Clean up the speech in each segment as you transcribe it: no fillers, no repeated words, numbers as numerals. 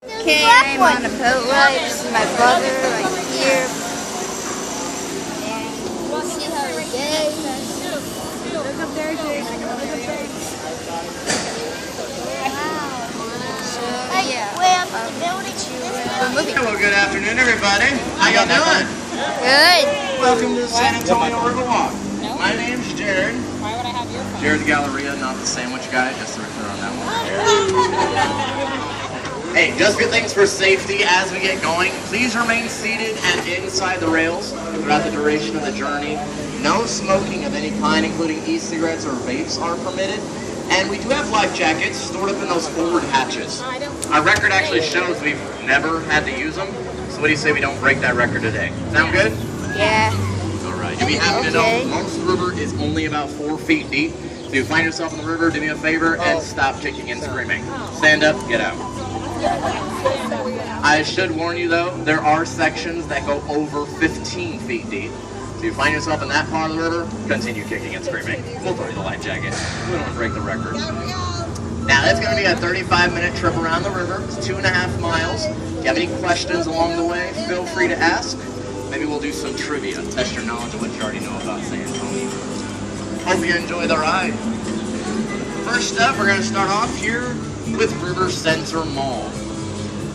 Okay, I'm on a boat ride. This is my brother right here. And we'll see how it goes. Look up there, Jake. Look up there. So, yeah. Hello, good afternoon, everybody. How y'all doing? Good. Welcome to the San Antonio River Walk. My name's Jared. Why would I have your phone? Jared the Galleria, not the sandwich guy, just to be clear on that one. Hey, just good things for safety as we get going. Please remain seated and inside the rails throughout the duration of the journey. No smoking of any kind, including e-cigarettes or vapes, are permitted. And we do have life jackets stored up in those forward hatches. Our record actually shows we've never had to use them. So what do you say we don't break that record today? Sound good? Yeah. All right. You'll be happy to know most river is only about 4 feet deep. If you find yourself in the river, do me a favor and stop kicking and screaming. Stand up, get out. I should warn you though, there are sections that go over 15 feet deep. So if you find yourself in that part of the river, continue kicking and screaming. We'll throw you the life jacket. We don't want to break the record. Now that's going to be a 35-minute trip around the river. It's 2.5 miles. If you have any questions along the way, feel free to ask. Maybe we'll do some trivia, test your knowledge of what you already know about San Antonio. Hope you enjoy the ride. First up, we're going to start off here with River Center Mall.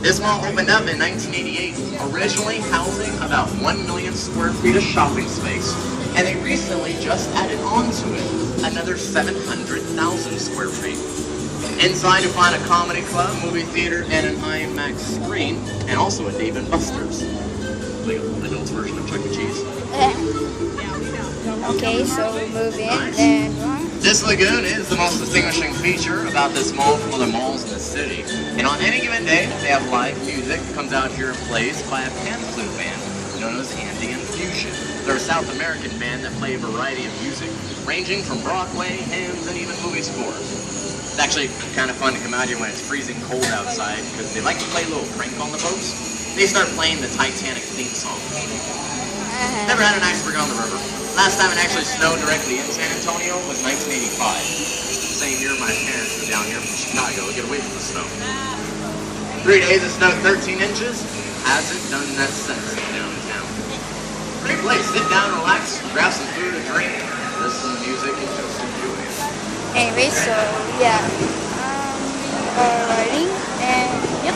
This mall opened up in 1988, originally housing about 1 million square feet of shopping space, and they recently just added on to it another 700,000 square feet. Inside you'll find a comedy club, movie theater, and an IMAX screen, and also a Dave & Buster's. Like an adult's version of Chuck E. Cheese. Okay, so we'll move in and This lagoon is the most distinguishing feature about this mall from other malls in the city. And on any given day, they have live music that comes out here and plays by a pan flute band known as Andean Fusion. They're a South American band that play a variety of music, ranging from Broadway, hymns, and even movie scores. It's actually kind of fun to come out here when it's freezing cold outside because they like to play a little prank on the boats. They start playing the Titanic theme song. Never had an iceberg on the river. Last time it actually snowed directly in San Antonio was 1985. Same year my parents were down here from Chicago to get away from the snow. 3 days it snowed 13 inches. Hasn't done that since downtown. Great place. Sit down, relax, grab some food and drink, listen to music, and just enjoy it. anyway, so yeah. Riding and yep.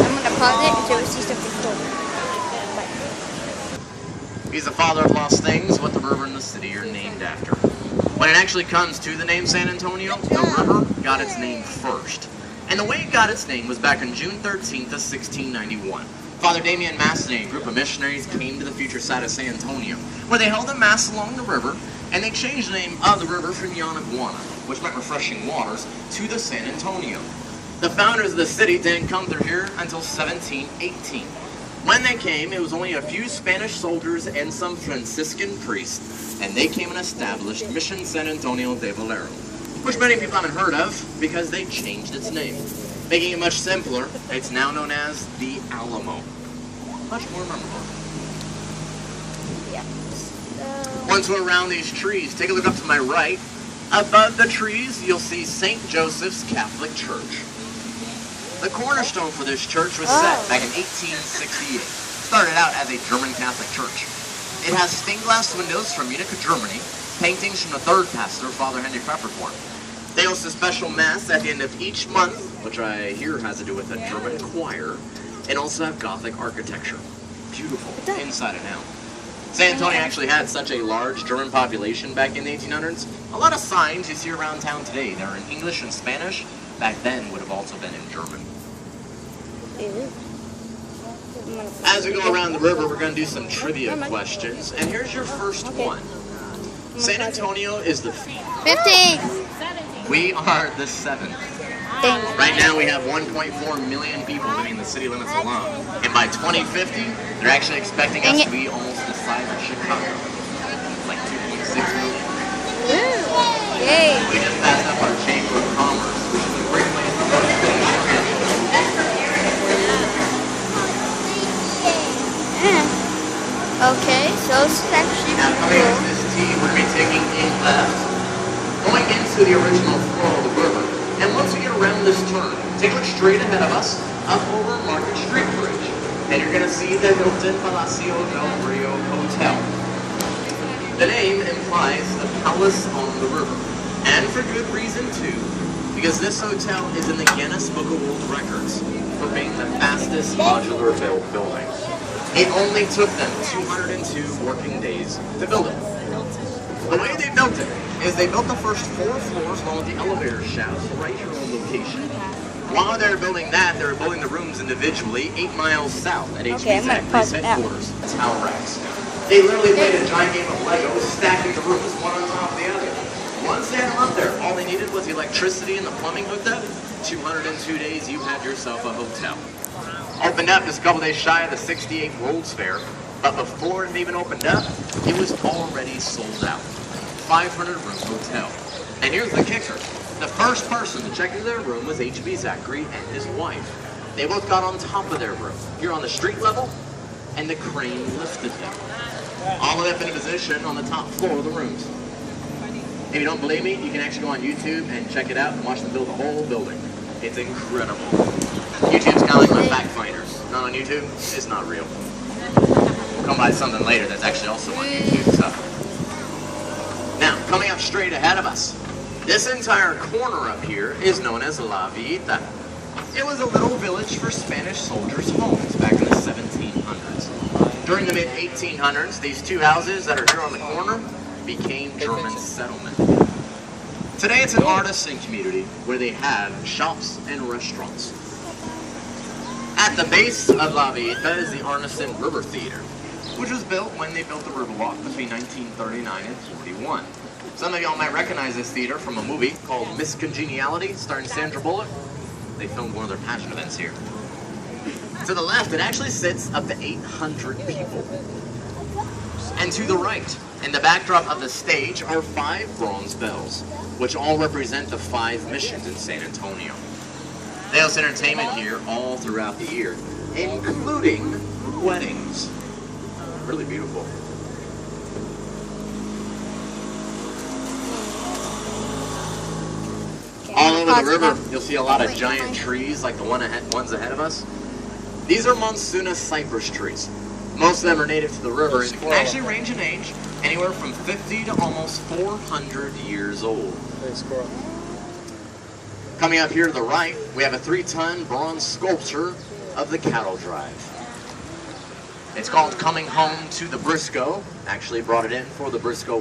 I'm gonna pause it until we see something cool. He's the father of lost things, what the river and the city are named after. When it actually comes to the name San Antonio, the river got its name first. And the way it got its name was back on June 13th of 1691. Father Damien Masson and a group of missionaries came to the future site of San Antonio, where they held a mass along the river, and they changed the name of the river from Yanaguana, which meant refreshing waters, to the San Antonio. The founders of the city didn't come through here until 1718. When they came, it was only a few Spanish soldiers and some Franciscan priests, and they came and established Mission San Antonio de Valero, which many people haven't heard of because they changed its name. Making it much simpler, it's now known as the Alamo. Much more memorable. Yeah. Once we're around these trees, take a look up to my right. Above the trees, you'll see St. Joseph's Catholic Church. The cornerstone for this church was set back in 1868. Started out as a German Catholic church. It has stained glass windows from Munich, Germany, paintings from the third pastor, Father Henry Peppercorn. They host a special mass at the end of each month, which I hear has to do with a German choir, and also have Gothic architecture. Beautiful, inside and out. San Antonio actually had such a large German population back in the 1800s. A lot of signs you see around town today that are in English and Spanish, back then would have also been in German. As we go around the river, we're going to do some trivia questions, and here's your first one. San Antonio is the 15. We are the 7th. Right now we have 1.4 million people living in the city limits alone, and by 2050, they're actually expecting us to be almost the size of Chicago, like 2.6 million. Yay! We just passed up our Chamber of Commerce, which is a great place to go to finish. Okay, so it's actually Now coming into cool. this T, we're going to be taking a left, going into the original flow of the river. And once we get around this turn, take a look straight straight ahead of us, up over Market Street Bridge, and you're going to see the Hilton Palacio del Rio Hotel. The name implies the palace on the river, and for good reason too, because this hotel is in the Guinness Book of World Records for being the fastest modular built building. It only took them 202 working days to build it. The way they built it is they built the first 4 floors along with the elevator shafts right here on location. While they were building that, they were building the rooms individually 8 miles south at HB Zachary's headquarters, Tower Rex. They literally played a giant game of Lego, stacking the rooms one on top of the other. Once they had them up there, all they needed was the electricity and the plumbing hooked up. 202 days, you had yourself a hotel. Opened up just a couple days shy of the 68th World's Fair, but before it even opened up, it was already sold out. 500-room hotel. And here's the kicker. The first person to check into their room was HB Zachary and his wife. They both got on top of their room, here on the street level, and the crane lifted them. All the way up in a position on the top floor of the rooms. If you don't believe me, you can actually go on YouTube and check it out and watch them build the whole building. It's incredible. YouTube's kind of like my fact finders. Not on YouTube, it's not real. We'll come by something later that's actually also on YouTube. So. Now, coming up straight ahead of us, this entire corner up here is known as La Villita. It was a little village for Spanish soldiers' homes back in the 1700s. During the mid-1800s, these 2 houses that are here on the corner became German settlement. Today it's an artisan community where they have shops and restaurants. At the base of La Villita is the Arneson River Theater, which was built when they built the Riverwalk between 1939 and 41. Some of y'all might recognize this theater from a movie called Miss Congeniality, starring Sandra Bullock. They filmed one of their passion events here. To the left, it actually sits up to 800 people. And to the right, in the backdrop of the stage, are 5 bronze bells, which all represent the 5 missions in San Antonio. They host entertainment here all throughout the year, including weddings. Really beautiful. All over the river, you'll see a lot of giant trees like the ones ahead of us. These are Monsoona cypress trees. Most of them are native to the river and can actually range in age anywhere from 50 to almost 400 years old. Coming up here to the right, we have a 3-ton bronze sculpture of the cattle drive. It's called Coming Home to the Briscoe. Actually brought it in for the Briscoe